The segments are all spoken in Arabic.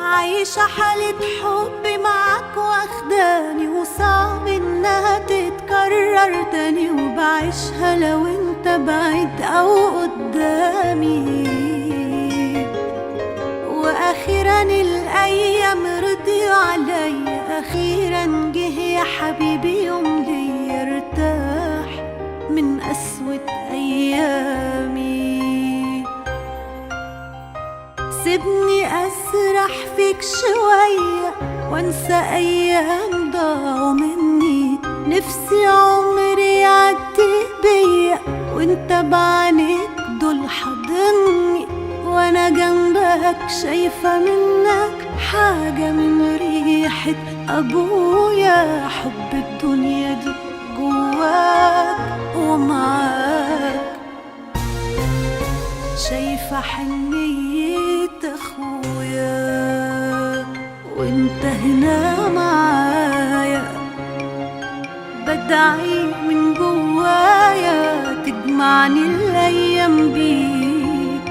عايشة حالة حب معاك واخداني، وصعب انها تتكرر تاني، وبعيشها لو انت بعيد او قدامي. واخيرا الايام رضيوا عليا، اخيرا جه يا حبيبي يوم ليا ارتاح من قسوة ايامي. سيبني أسرح فيك شوية وانسى أيام ضاعوا مني، نفسي عمري يعدي بيا وانت بعينيك دول حاضني، وانا جنبك شايفة منك حاجة من ريحة أبويا. حب الدنيا دي جواك ومعاك، شايفة حنية اخويا وانت هنا معايا، بدعي من جوايا تجمعني الايام بيك،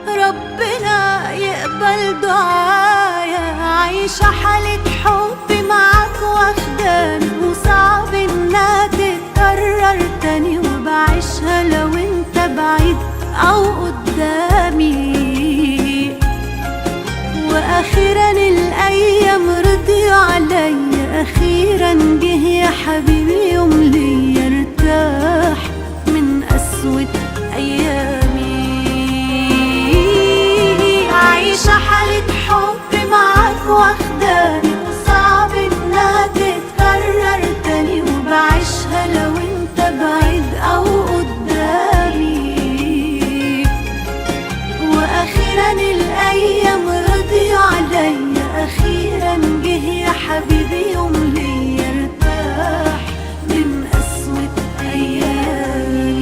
ربنا يقبل دعايا. عايشة حالة حب معاك واخداني، وصعب انها تتكرر تاني، وبعيشها لو انت بعيد او قدامي. واخيرا الايام رضيوا عليا، اخيرا جه يا حبيبي يوم ليا ارتاح من قسوة ايامي. عايشة حالة حب معاك واخداني، وصعب انها تتكرر تاني، وبعيشها لو انت بعيد او قدامي. واخيرا الايام رضيوا عليا، اخيرا جه يا حبيبي يوم ليا ارتاح من قسوة ايامي.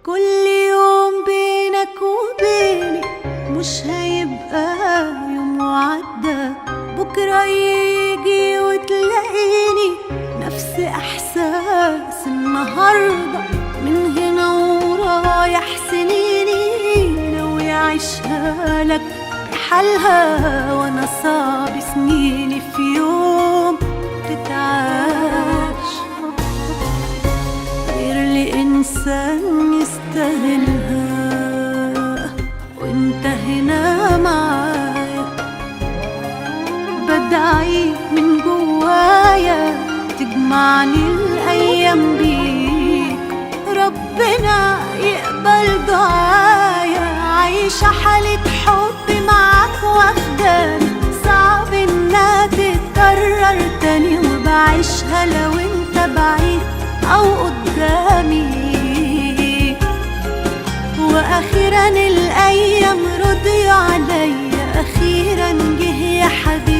كل يوم بينك وبيني مش هيبقى يوم وعدى، بكرة يجي وتلاقيني نفس احساس النهاردة، من هنا ورايح سنيني ناوي اعيشها لك بحالها، وانا صعب سنيني في يوم تتعاش غير لإنسان يستاهلها، وانت هنا معايا بدعي من جوايا تجمعني الايام بيك، ربنا يقبل دعايا. عايشة حالة حب معاك واخداني، صعب انها تتكرر تاني، وبعيشها لو انت بعيد او قدامي. واخيرا الايام رضيوا عليا، اخيرا جه يا حبيبي